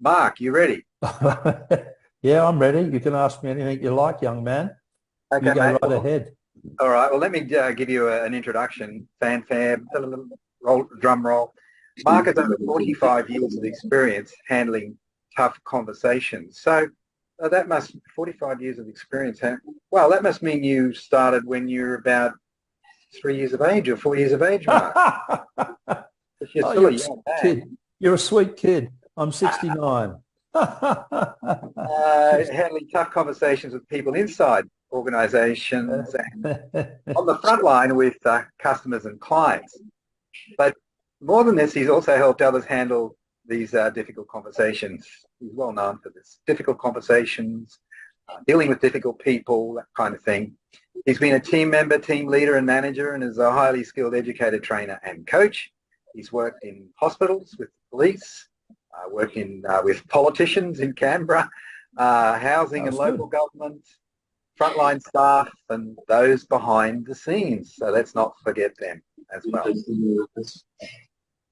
Mark, you ready? Yeah, I'm ready. You can ask me anything you like, young man. You Okay, go mate. right ahead. All right. Well, let me give you an introduction. Fanfare, roll, drum roll. Mark has over 45 years of experience handling tough conversations. So that must 45 years of experience. Well, that must mean you started when you were about 3 years of age or 4 years of age, Mark. But you're Oh, still you're a a young sweet man. kid. You're a sweet kid. I'm 69. Just Handling tough conversations with people inside organisations and on the front line with customers and clients. But more than this, he's also helped others handle these difficult conversations. He's well known for this. Difficult conversations, dealing with difficult people, that kind of thing. He's been a team member, team leader and manager and is a highly skilled educator, trainer and coach. He's worked in hospitals with police, working with politicians in Canberra, housing and That's local good. government, frontline staff and those behind the scenes. So let's not forget them as well.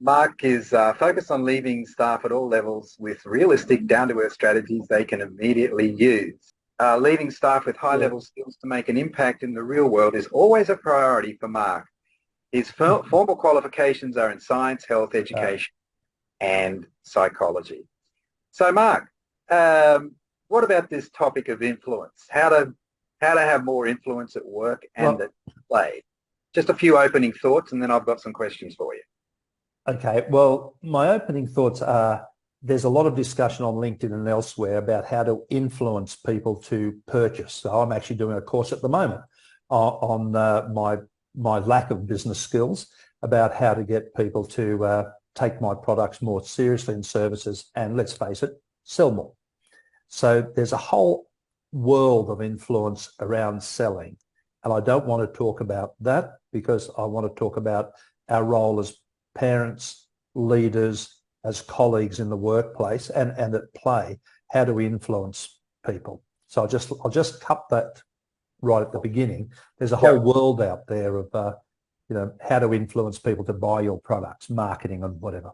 Mark is focused on leaving staff at all levels with realistic, down-to-earth strategies they can immediately use. Leaving staff with Yeah. high-level skills to make an impact in the real world is always a priority for Mark. His formal qualifications are in science, health, Uh, education, and psychology. So, Mark, what about this topic of influence? How to have more influence at work and at well, play? Just a few opening thoughts, and then I've got some questions for you. okay. Well, my opening thoughts are there's a lot of discussion on LinkedIn and elsewhere about how to influence people to purchase. So I'm actually doing a course at the moment on my lack of business skills about how to get people to take my products more seriously and services, and let's face it, sell more. So there's a whole world of influence around selling. And I don't want to talk about that because I want to talk about our role as parents, leaders, as colleagues in the workplace and at play. How do we influence people? So I'll just cut that right at the beginning. There's a whole Yep. world out there of how to influence people to buy your products, marketing and whatever.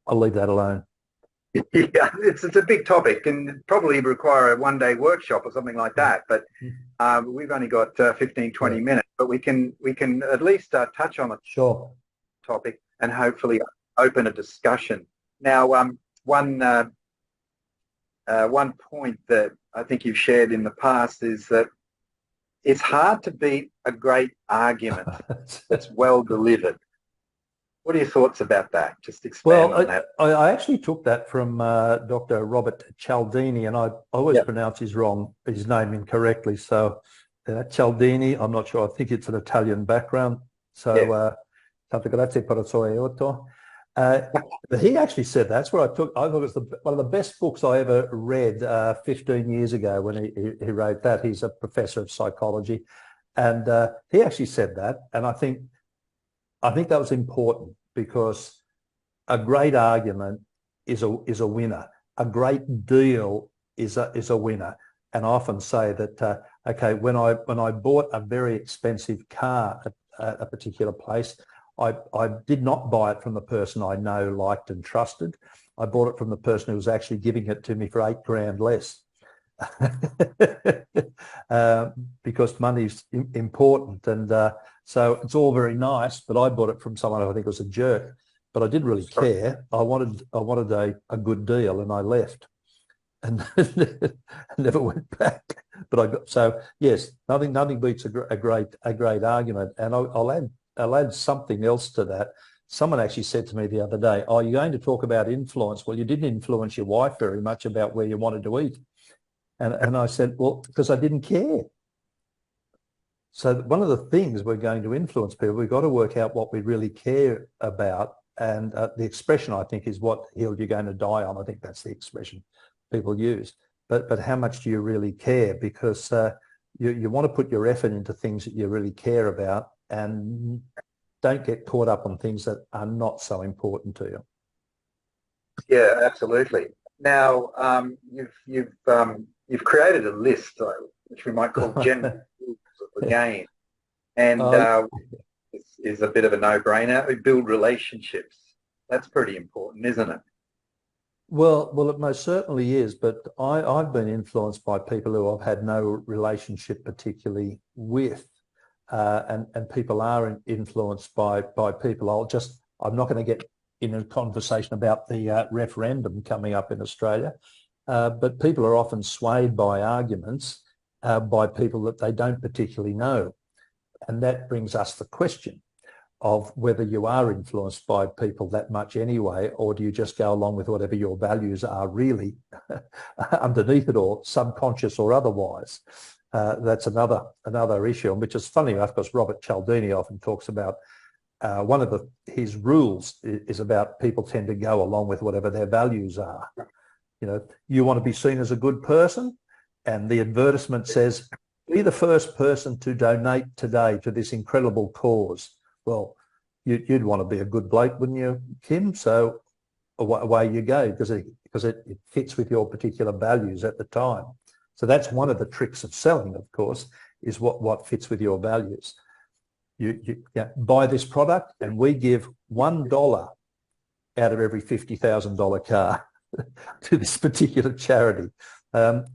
I'll leave that alone. Yeah, it's a big topic and probably require a one-day workshop or something like Yeah. that. But we've only got 15, Yeah. 20 minutes, but we can at least touch on the Sure. topic and hopefully open a discussion. Now, one one point that I think you've shared in the past is that it's hard to beat a great argument that's well delivered. What are your thoughts about that? Just expand on Well, that. I actually took that from Dr. Robert Cialdini, and I always Yeah. pronounce his name incorrectly. So Cialdini, I'm not sure. I think it's an Italian background. Yeah. So Tante grazie per il suo aiuto. Uh, but he actually said that's where I thought it was one of the best books I ever read 15 years ago when he wrote that. He's a professor of psychology, and he actually said that, and I think that was important because a great argument is a winner. A great deal is a winner. And I often say that okay, when I bought a very expensive car at a particular place, I did not buy it from the person I know, liked, and trusted. I bought it from the person who was actually giving it to me for $8,000 less. uh, because money's important, and so it's all very nice. But I bought it from someone who I think was a jerk. But I didn't really care. I wanted a good deal, and I left and never went back. But I got so yes, nothing beats a great argument. And I'll add something else to that. Someone actually said to me the other day, "Oh, you're going to talk about influence? Well, you didn't influence your wife very much about where you wanted to eat." And I said, well, because I didn't care. So one of the things we're going to influence people, we've got to work out what we really care about. And the expression, I think, is what hill you're going to die on. I think that's the expression people use. But how much do you really care? Because you want to put your effort into things that you really care about and don't get caught up on things that are not so important to you. Yeah, absolutely. Now, you've created a list, which we might call general rules of the game, and uh, this is a bit of a no-brainer. We build relationships. That's pretty important, isn't it? Well, it most certainly is, but I've been influenced by people who I've had no relationship particularly with, and people are influenced by people. I'm not going to get in a conversation about the referendum coming up in Australia, but people are often swayed by arguments by people that they don't particularly know, and that brings us the question of whether you are influenced by people that much anyway, or do you just go along with whatever your values are really underneath it all, subconscious or otherwise. That's another issue, which is funny enough because Robert Cialdini often talks about one of his rules is about people tend to go along with whatever their values are. You know, you want to be seen as a good person, and the advertisement says, be the first person to donate today to this incredible cause. Well, you'd want to be a good bloke, wouldn't you, Kim? So away you go, because it fits with your particular values at the time. So that's one of the tricks of selling, of course, is what fits with your values. You buy this product, and we give $1 out of every $50,000 car to this particular charity. That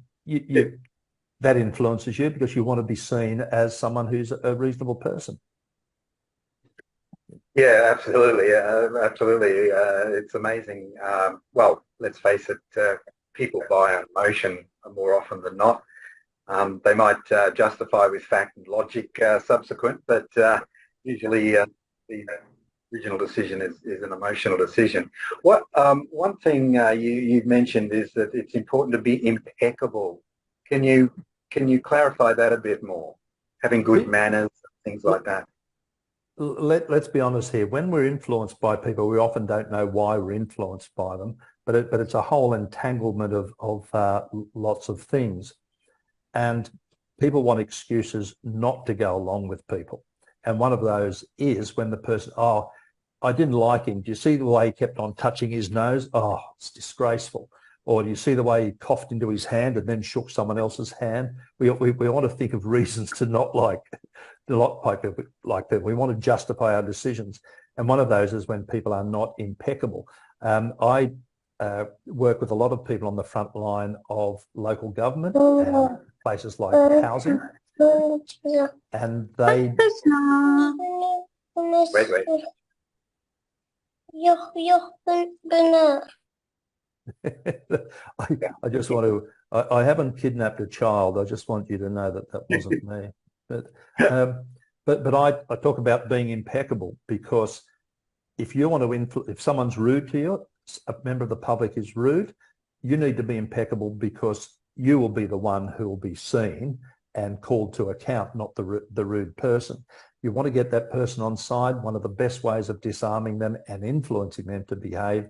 influences you because you want to be seen as someone who's a reasonable person. Yeah, absolutely. Absolutely. It's amazing. Well, let's face it, people buy on emotion more often than not. They might justify with fact and logic subsequent, but usually the original decision is an emotional decision. One thing you've mentioned is that it's important to be impeccable. Can you clarify that a bit more? Having good manners, things like that. Let's be honest here. When we're influenced by people, we often don't know why we're influenced by them, but it's a whole entanglement of lots of things. And people want excuses not to go along with people. And one of those is when the person, oh, I didn't like him. Do you see the way he kept on touching his nose? Oh, it's disgraceful. Or do you see the way he coughed into his hand and then shook someone else's hand? We want to think of reasons to not like people like that. We want to justify our decisions. And one of those is when people are not impeccable. I work with a lot of people on the front line of local government and places like housing. And they... Wait. I just want to... I haven't kidnapped a child. I just want you to know that wasn't me. But I talk about being impeccable because if you want to if someone's rude to you, a member of the public is rude, you need to be impeccable because you will be the one who will be seen and called to account, not the rude person. You want to get that person on side. One of the best ways of disarming them and influencing them to behave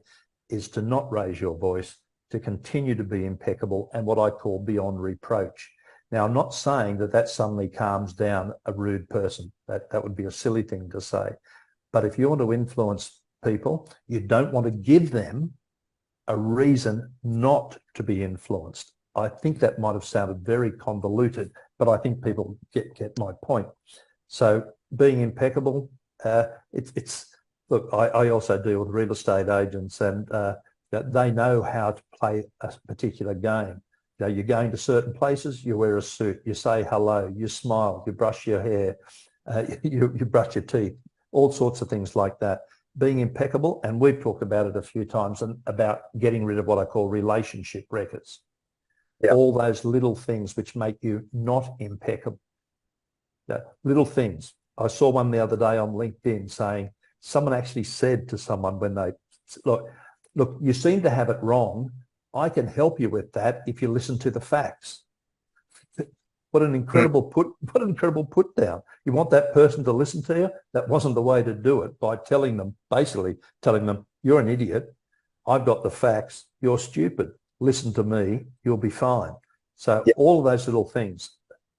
is to not raise your voice, to continue to be impeccable and what I call beyond reproach. Now, I'm not saying that suddenly calms down a rude person. That would be a silly thing to say. But if you want to influence people, you don't want to give them a reason not to be influenced. I think that might have sounded very convoluted, but I think people get my point. So being impeccable, look, I also deal with real estate agents, and they know how to play a particular game. You know, you're going to certain places, you wear a suit, you say hello, you smile, you brush your hair, you brush your teeth, all sorts of things like that. Being impeccable, and we've talked about it a few times, and about getting rid of what I call relationship records. Yeah. All those little things which make you not impeccable. Little things. I saw one the other day on LinkedIn saying, someone actually said to someone when they, look, you seem to have it wrong. I can help you with that if you listen to the facts. What an incredible put down. You want that person to listen to you? That wasn't the way to do it, by basically telling them, you're an idiot. I've got the facts. You're stupid. Listen to me. You'll be fine. So all of those little things.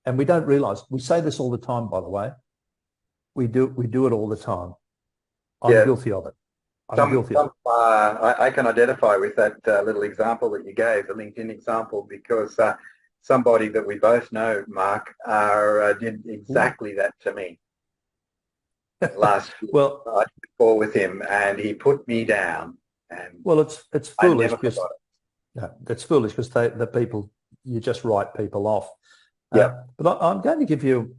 And we don't realize, we say this all the time, by the way. We do it all the time. I'm guilty of it. I can identify with that little example that you gave, the LinkedIn example, because somebody that we both know, Mark, did exactly that to me. last year. Well, I did a call with him, and he put me down, and well, it's I foolish never because forgot it. it's foolish because the people, you just write people off. Yeah, But I'm going to give you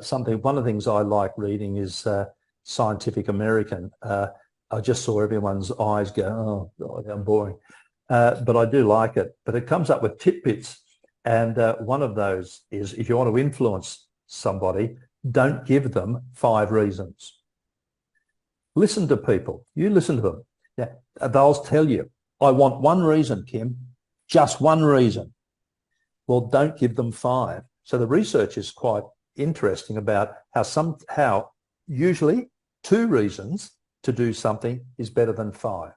something. One of the things I like reading is Scientific American. I just saw everyone's eyes go, oh, God, how boring. But I do like it. But it comes up with tidbits. And one of those is if you want to influence somebody, don't give them 5 reasons. Listen to people. You listen to them. Yeah, they'll tell you, I want 1 reason, Kim, just 1 reason. Well, don't give them 5. So the research is quite interesting about how usually 2 reasons to do something is better than 5.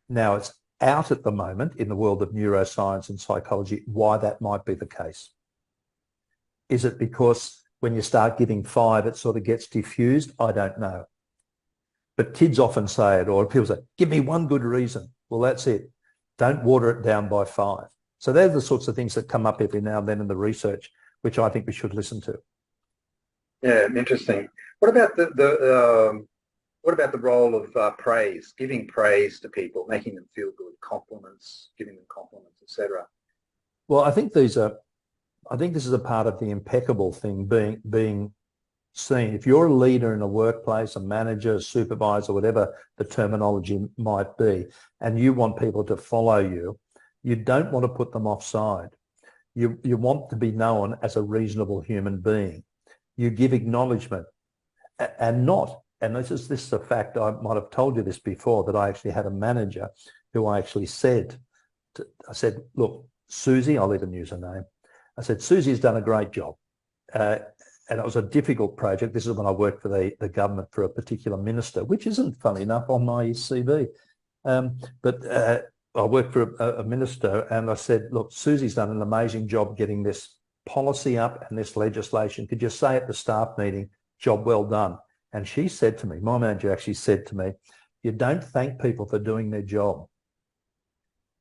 Now, it's out at the moment in the world of neuroscience and psychology why that might be the case. Is it because when you start giving 5, it sort of gets diffused? I don't know. But kids often say it, or people say, give me 1 good reason. Well, that's it. Don't water it down by 5. So they're the sorts of things that come up every now and then in the research, which I think we should listen to. yeah, interesting. What about what about the role of praise, giving praise to people, making them feel good, compliments, giving them compliments, etc.? Well, I think this is a part of the impeccable thing being seen. If you're a leader in a workplace, a manager, a supervisor, whatever the terminology might be, and you want people to follow you, you don't want to put them offside. You want to be known as a reasonable human being. You give acknowledgement and this is a fact, I might have told you this before, that I actually had a manager who I actually said, look, Susie, I'll even use her name. I said, Susie's done a great job. And it was a difficult project. This is when I worked for the government for a particular minister, which isn't, funny enough, on my CV. But I worked for a minister, and I said, look, Susie's done an amazing job getting this policy up and this legislation. Could you say at the staff meeting, job well done? And she said to me, my manager actually said to me, you don't thank people for doing their job.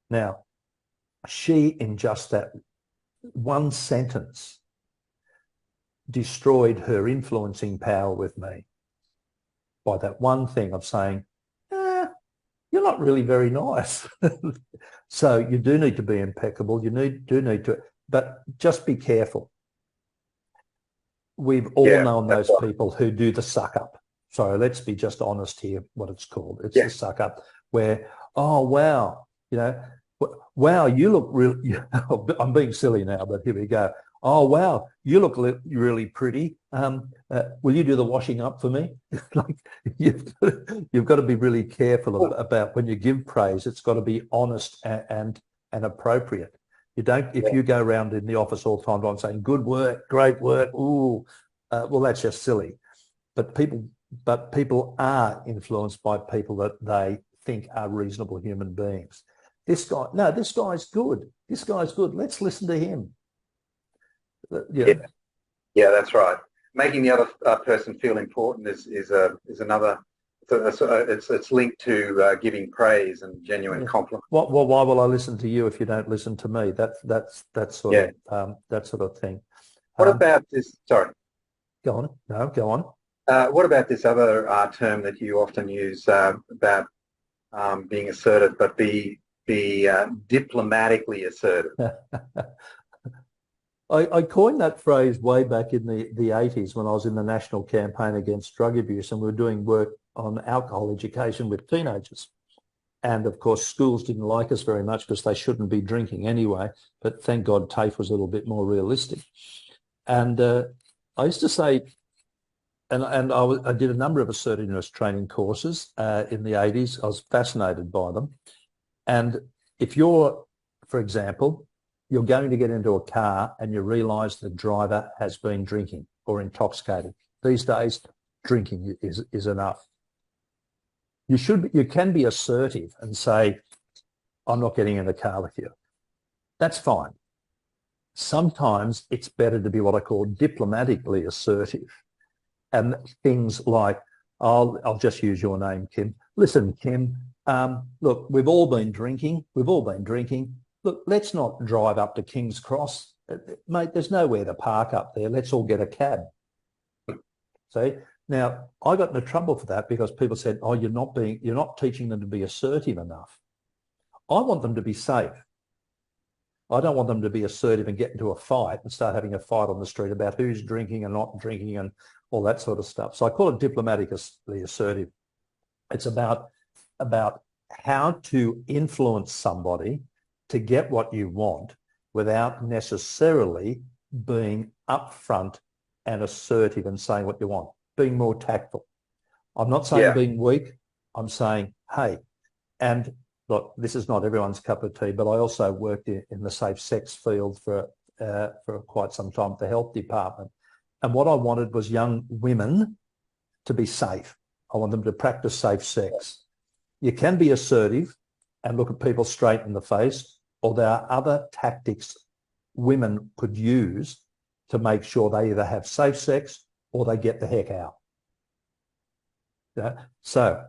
Now, she, in just that 1 sentence, destroyed her influencing power with me by that one thing of saying, you're not really very nice. So you do need to be impeccable. You do need to, but just be careful. We've all known those people who do the suck up. So let's be just honest here, what it's called. It's the suck up where, oh, wow, wow, you look really, I'm being silly now, but here we go. Oh, wow, you look really pretty. Will you do the washing up for me? Like you've got to be really careful about when you give praise. It's got to be honest and appropriate. You don't, if you go around in the office all the time saying, good work, great work, ooh, well, that's just silly. But people are influenced by people that they think are reasonable human beings. This guy's good. This guy's good. Let's listen to him. Yeah, that's right. Making the other person feel important is another. It's linked to giving praise and genuine compliment. Well, why will I listen to you if you don't listen to me? That sort of thing. What about this? Sorry. Go on. No, go on. What about this other term that you often use about being assertive, but be diplomatically assertive? I coined that phrase way back in the 80s when I was in the national campaign against drug abuse, and we were doing work on alcohol education with teenagers. And of course, schools didn't like us very much because they shouldn't be drinking anyway. But thank God TAFE was a little bit more realistic. And I used to say, and I did a number of assertiveness training courses in the 80s. I was fascinated by them. And if you're, for example, you're going to get into a car and you realise the driver has been drinking or intoxicated. These days, drinking is enough. You can be assertive and say, I'm not getting in the car with you. That's fine. Sometimes it's better to be what I call diplomatically assertive. And things like, I'll just use your name, Kim. Listen, Kim, look, we've all been drinking. Look, let's not drive up to King's Cross. Mate, there's nowhere to park up there. Let's all get a cab. See? Now, I got into trouble for that because people said, oh, you're not teaching them to be assertive enough. I want them to be safe. I don't want them to be assertive and get into a fight and start having a fight on the street about who's drinking and not drinking and all that sort of stuff. So I call it diplomatically assertive. It's about how to influence somebody to get what you want without necessarily being upfront and assertive and saying what you want, being more tactful. I'm not saying being weak. I'm saying, hey, and look, this is not everyone's cup of tea, but I also worked in the safe sex field for quite some time at the health department. And what I wanted was young women to be safe. I want them to practice safe sex. You can be assertive and look at people straight in the face, or there are other tactics women could use to make sure they either have safe sex or they get the heck out. Yeah? So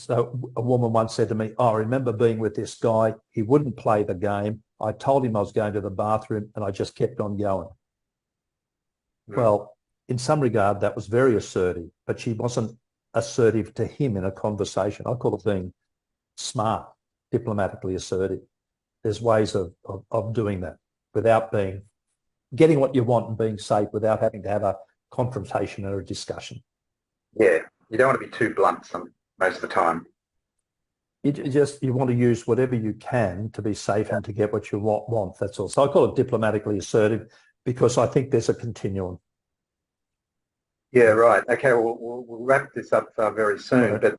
a woman once said to me, oh, I remember being with this guy. He wouldn't play the game. I told him I was going to the bathroom and I just kept on going. Well, in some regard, that was very assertive, but she wasn't assertive to him in a conversation. I call it being smart, diplomatically assertive. There's ways of doing that without getting what you want and being safe without having to have a confrontation or a discussion. Yeah, you don't want to be too blunt most of the time. You want to use whatever you can to be safe and to get what you want. That's all. So I call it diplomatically assertive because I think there's a continuum. Yeah, right. Okay, well, we'll wrap this up very soon. Right. But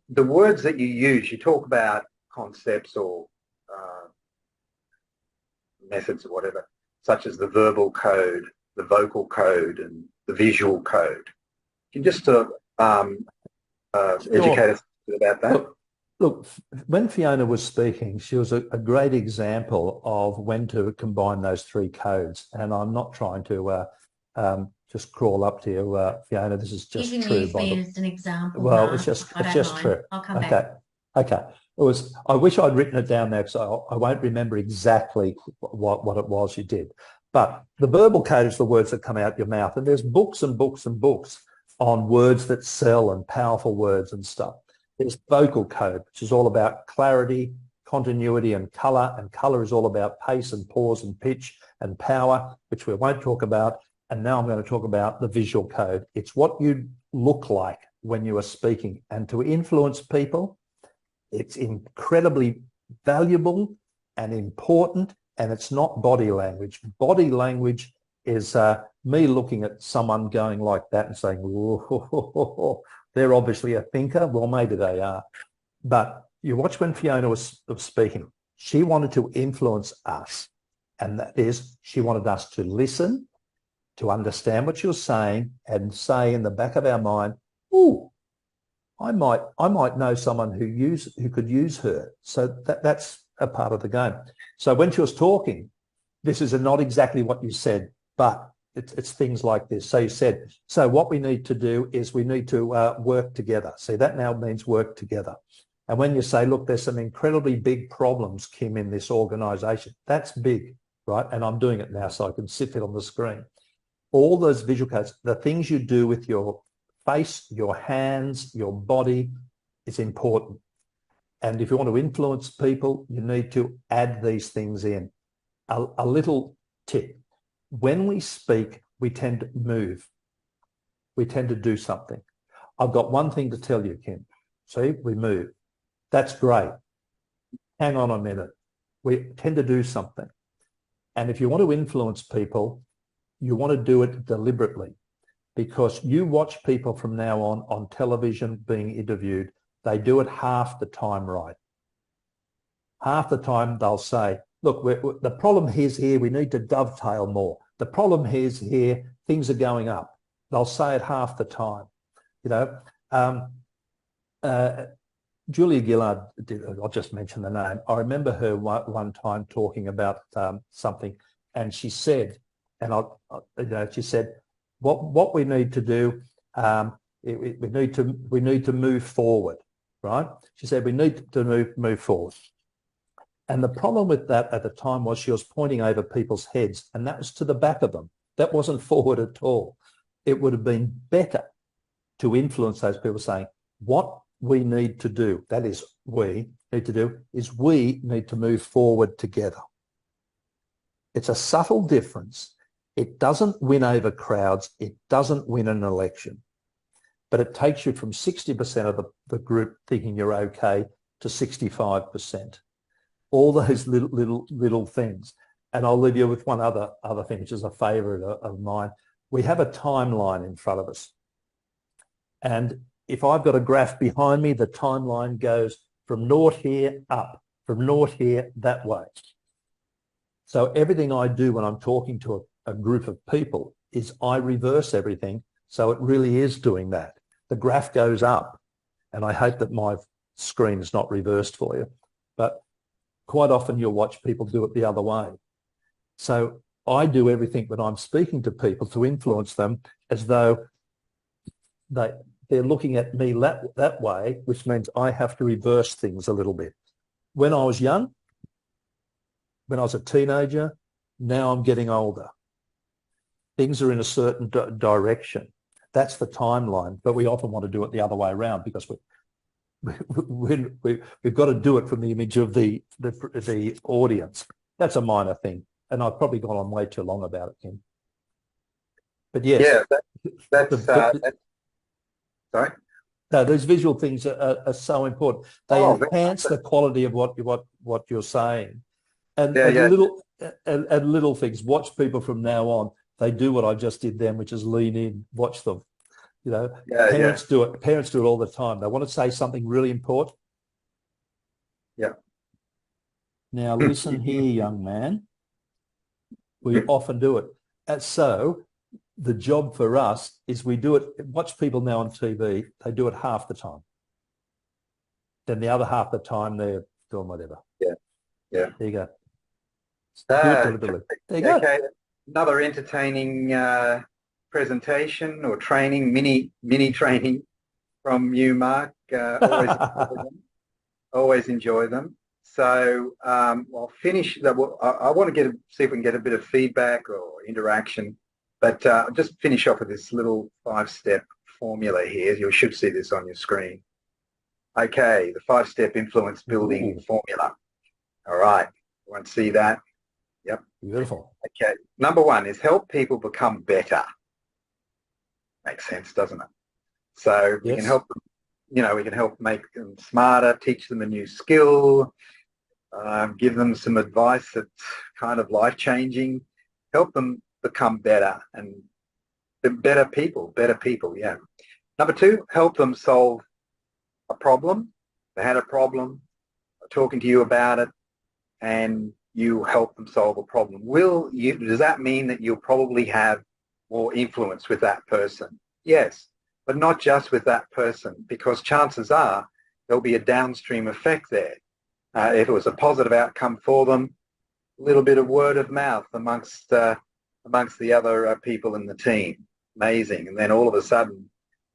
the words that you use, you talk about concepts or methods or whatever, such as the verbal code, the vocal code, and the visual code. Can you just educate us about that? Look, when Fiona was speaking, she was a great example of when to combine those three codes. And I'm not trying to just crawl up to you, Fiona. This is just true. You can use me as an example. Well, Mark. it's just true. I'll come back. Okay. I wish I'd written it down there, so I won't remember exactly what it was you did. But the verbal code is the words that come out your mouth, and there's books and books and books on words that sell and powerful words and stuff. There's vocal code, which is all about clarity, continuity, and colour is all about pace and pause and pitch and power, which we won't talk about. And now I'm going to talk about the visual code. It's what you look like when you are speaking, and to influence people, it's incredibly valuable and important, and it's not body language. Body language is me looking at someone going like that and saying, whoa, they're obviously a thinker. Well, maybe they are. But you watch when Fiona was speaking, she wanted to influence us. And that is, she wanted us to listen, to understand what she was saying, and say in the back of our mind, ooh, I might know someone who could use her. So that's a part of the game. So when she was talking, this is not exactly what you said, but it's things like this. So you said, so what we need to do is we need to work together. See, that now means work together. And when you say, look, there's some incredibly big problems, Kim, in this organisation, that's big, right? And I'm doing it now so I can sit it on the screen. All those visual codes, the things you do with your face, your hands, your body is important. And if you want to influence people, you need to add these things in. A little tip. When we speak, we tend to move. We tend to do something. I've got one thing to tell you, Kim. See, we move. That's great. Hang on a minute. We tend to do something. And if you want to influence people, you want to do it deliberately, because you watch people from now on television being interviewed, they do it half the time right. Half the time they'll say, look, the problem is here, we need to dovetail more. The problem is here, things are going up. They'll say it half the time. You know, Julia Gillard, I'll just mention the name. I remember her one time talking about something, and she said, she said, what we need to do, we need to move forward, right? She said we need to move forward. And the problem with that at the time was she was pointing over people's heads, and that was to the back of them. That wasn't forward at all. it would have been better to influence those people saying, what we need to do, that is we need to do, is we need to move forward together. It's a subtle difference. It doesn't win over crowds. It doesn't win an election. But it takes you from 60% of the group thinking you're okay to 65%. All those little things. And I'll leave you with one other thing, which is a favourite of mine. We have a timeline in front of us. And if I've got a graph behind me, the timeline goes from naught here up, from naught here that way. So everything I do when I'm talking to a group of people is I reverse everything. So it really is doing that. The graph goes up, and I hope that my screen is not reversed for you, but quite often you'll watch people do it the other way. So I do everything when I'm speaking to people to influence them as though they're looking at me that way, which means I have to reverse things a little bit. When I was young, when I was a teenager, now I'm getting older. Things are in a certain direction. That's the timeline, but we often want to do it the other way around because we've got to do it from the image of the audience. That's a minor thing, and I've probably gone on way too long about it, Kim. But yes, that's sorry. No, those visual things are so important. They enhance the quality of what you're saying, and little things. Watch people from now on. They do what I just did then, which is lean in, watch them. You know, parents do it. Parents do it all the time. They want to say something really important. Yeah. Now listen here, young man. We often do it. And so the job for us is we do it. Watch people now on TV. They do it half the time. Then the other half the time they're doing whatever. Yeah. There you go. There you go. Okay. Another entertaining presentation or training, mini training from you, Mark. Always enjoy them. So I'll finish. I want to see if we can get a bit of feedback or interaction, but just finish off with this little 5-step formula here. You should see this on your screen. Okay, the 5-step influence building formula. All right, you want to see that? Yep. Beautiful. Okay. Number 1 is help people become better. Makes sense, doesn't it? So we can help them, we can help make them smarter, teach them a new skill, give them some advice that's kind of life-changing, help them become better and better people, yeah. Number 2, help them solve a problem. They had a problem, talking to you about it, and you help them solve a problem. Does that mean that you'll probably have more influence with that person? Yes, but not just with that person, because chances are there'll be a downstream effect there. If it was a positive outcome for them, a little bit of word of mouth amongst the other people in the team. Amazing. And then all of a sudden,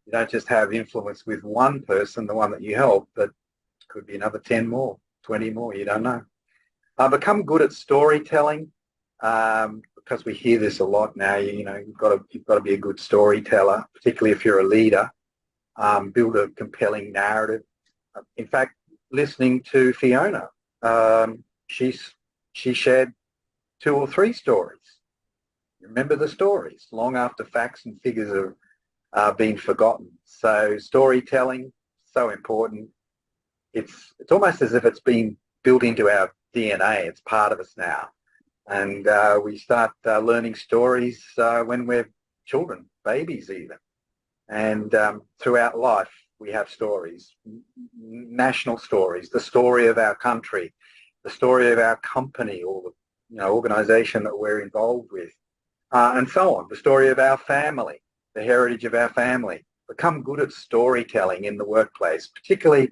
you don't just have influence with one person, the one that you help, but it could be another 10 more, 20 more, you don't know. Become good at storytelling, because we hear this a lot now. You've got to be a good storyteller, particularly if you're a leader. Build a compelling narrative. In fact, listening to Fiona, she shared 2 or 3 stories. Remember the stories long after facts and figures are being forgotten. So storytelling, so important. It's almost as if it's been built into our DNA. It's part of us now, and we start learning stories when we're children, babies even, and throughout life we have stories, national stories, the story of our country, the story of our company or the organization that we're involved with, and so on, the story of our family, the heritage of our family. Become good at storytelling in the workplace, particularly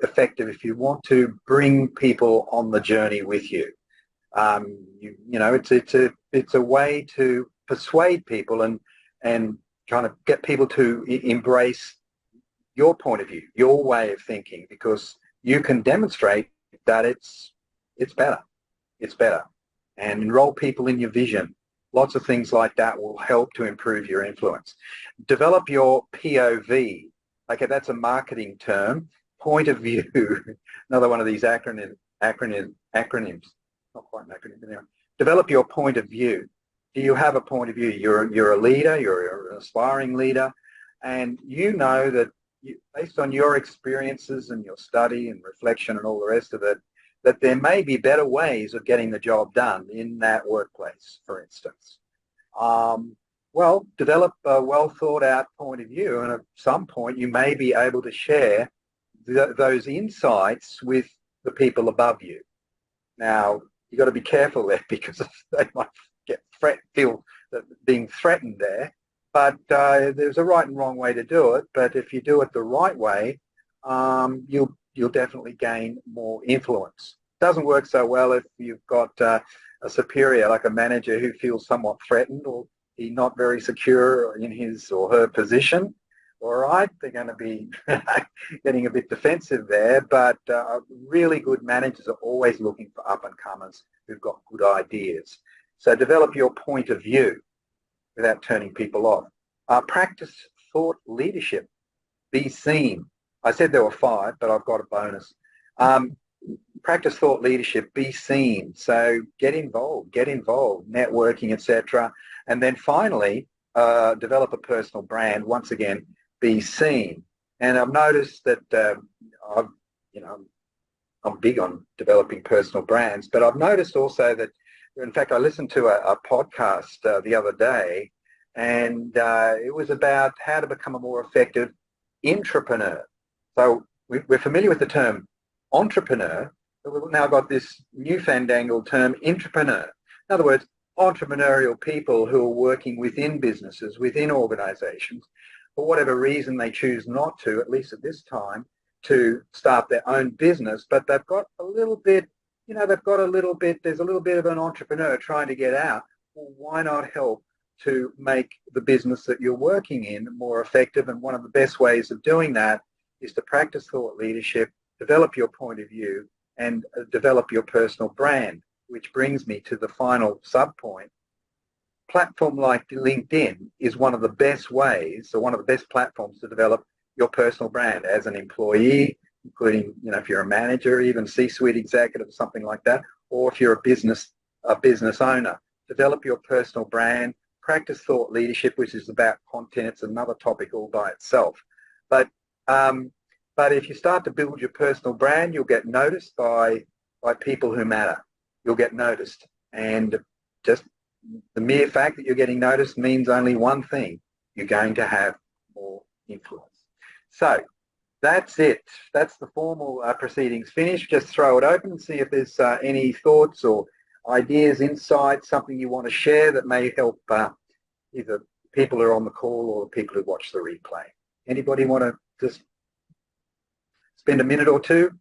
effective if you want to bring people on the journey with you. It's a way to persuade people and kind of get people to embrace your point of view, your way of thinking, because you can demonstrate that it's better, and enroll people in your vision. Lots of things like that will help to improve your influence. Develop your POV. Okay, that's a marketing term. Point of view. Another one of these acronyms. Not quite an acronym, but anyway. Develop your point of view. Do you have a point of view? You're a leader, you're an aspiring leader, and you know that based on your experiences and your study and reflection and all the rest of it, that there may be better ways of getting the job done in that workplace, for instance. Well, develop a well thought out point of view, and at some point you may be able to share those insights with the people above you. Now, you've got to be careful there because they might feel that being threatened there. But there's a right and wrong way to do it. But if you do it the right way, you'll definitely gain more influence. It doesn't work so well if you've got a superior, like a manager, who feels somewhat threatened or he's not very secure in his or her position. All right, they're going to be getting a bit defensive there, but really good managers are always looking for up-and-comers who've got good ideas. So develop your point of view without turning people off. Practice thought leadership. Be seen. I said there were 5, but I've got a bonus. Practice thought leadership. Be seen. So get involved, networking, etc. And then finally, develop a personal brand. Once again, be seen. And I've noticed that I'm big on developing personal brands, but I've noticed also that, in fact, I listened to a podcast the other day, and it was about how to become a more effective intrapreneur. So we're familiar with the term entrepreneur, but we've now got this newfandangled term intrapreneur. In other words, entrepreneurial people who are working within businesses, within organizations, for whatever reason they choose not to, at least at this time, to start their own business, but they've got a little bit, there's a little bit of an entrepreneur trying to get out. Well, why not help to make the business that you're working in more effective? And one of the best ways of doing that is to practice thought leadership, develop your point of view, and develop your personal brand, which brings me to the final sub-point. Platform like LinkedIn is one of the best ways, or one of the best platforms to develop your personal brand as an employee, including, if you're a manager, even C-suite executive, something like that, or if you're a business owner. Develop your personal brand, practice thought leadership, which is about content. It's another topic all by itself. But if you start to build your personal brand, you'll get noticed by people who matter. You'll get noticed. And just the mere fact that you're getting noticed means only one thing: you're going to have more influence. So that's it. That's the formal proceedings finished. Just throw it open and see if there's any thoughts or ideas, insights, something you want to share that may help either people who are on the call or people who watch the replay. Anybody want to just spend a minute or two,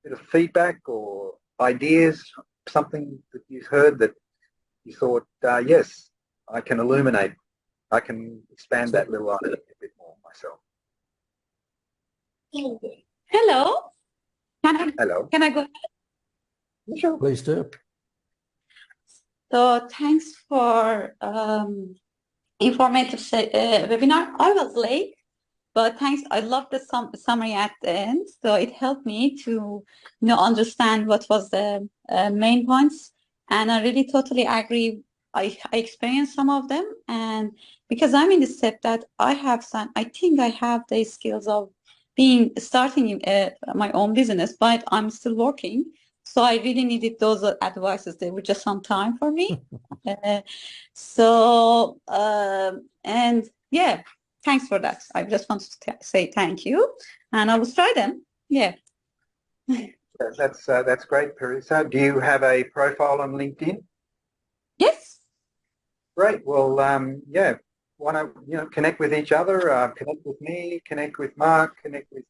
bit of feedback or ideas, something that you've heard that you thought, yes, I can illuminate, I can expand that little idea a bit more myself. Hello. Hello. Can I go ahead? Sure. Please do. So thanks for informative webinar. I was late, but thanks. I love the summary at the end. So it helped me to understand what was the main points. And I really totally agree. I experienced some of them. And because I'm in the step that I think I have the skills of starting my own business, but I'm still working. So I really needed those advices. They were just on time for me. And yeah, thanks for that. I just wanted to say thank you, and I will try them. Yeah. That's great, Parisa. Do you have a profile on LinkedIn? Yes. Great. Well, yeah. Why don't connect with each other? Connect with me. Connect with Mark. Connect with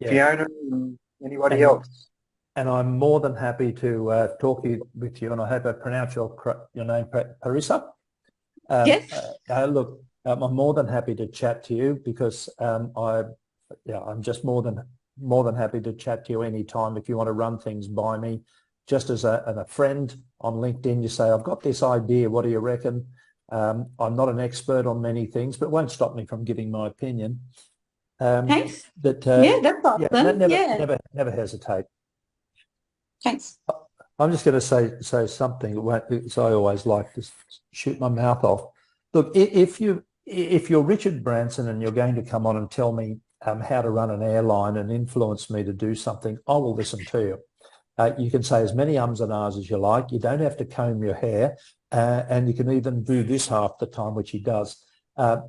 Fiona and anybody else. And I'm more than happy to talk with you, and I hope I pronounce your name, Parisa. Yes. Look, I'm more than happy to chat to you because I'm just more than happy to chat to you anytime if you want to run things by me, just as a friend on LinkedIn, you say, I've got this idea, what do you reckon? I'm not an expert on many things, but it won't stop me from giving my opinion. Thanks. That, Yeah, that's awesome. never hesitate. Thanks. I'm just going to say something. So I always like to shoot my mouth off. Look, if you're Richard Branson and you're going to come on and tell me how to run an airline and influence me to do something, I will listen to you. You can say as many ums and ahs as you like. You don't have to comb your hair, and you can even do this half the time, which he does,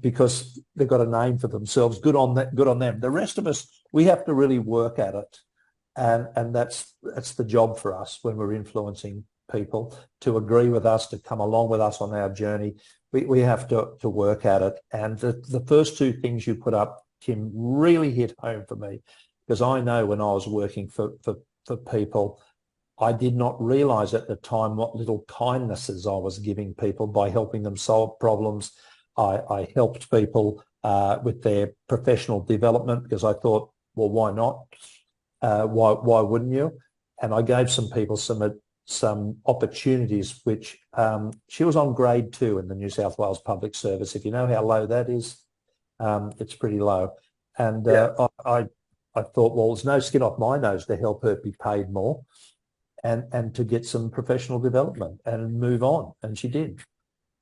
because they've got a name for themselves. Good on that. Good on them. The rest of us, we have to really work at it. And that's the job for us when we're influencing people, to agree with us, to come along with us on our journey. We have to work at it. And the first two things you put up, Kim, really hit home for me, because I know when I was working for people, I did not realise at the time what little kindnesses I was giving people by helping them solve problems. I helped people with their professional development because I thought, well, why not? Why wouldn't you? And I gave some people some opportunities, which she was on grade 2 in the New South Wales Public Service. If you know how low that is, it's pretty low. And I thought, well, there's no skin off my nose to help her be paid more and to get some professional development and move on. And she did.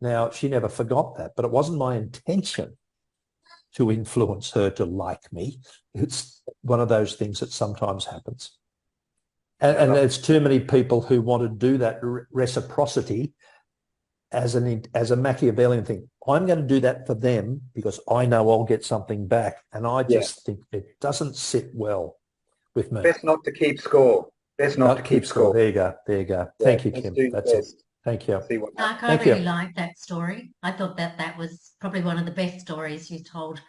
Now, she never forgot that, but it wasn't my intention to influence her to like me. It's one of those things that sometimes happens. And there's too many people who want to do that reciprocity as a Machiavellian thing. I'm going to do that for them because I know I'll get something back. And I just think it doesn't sit well with me. Best not to keep score. Best not to keep score. There you go. There you go. Yeah, thank you, Kim. That's it. Thank you. Mark, I really liked that story. I thought that was probably one of the best stories you told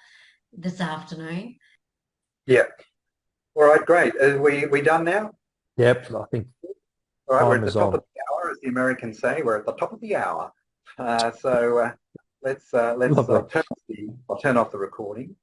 this afternoon. Yeah. All right, great. Are we done now? Yep, I think. All right, we're at the top of the hour, as the Americans say. We're at the top of the hour. So let's turn off the recording.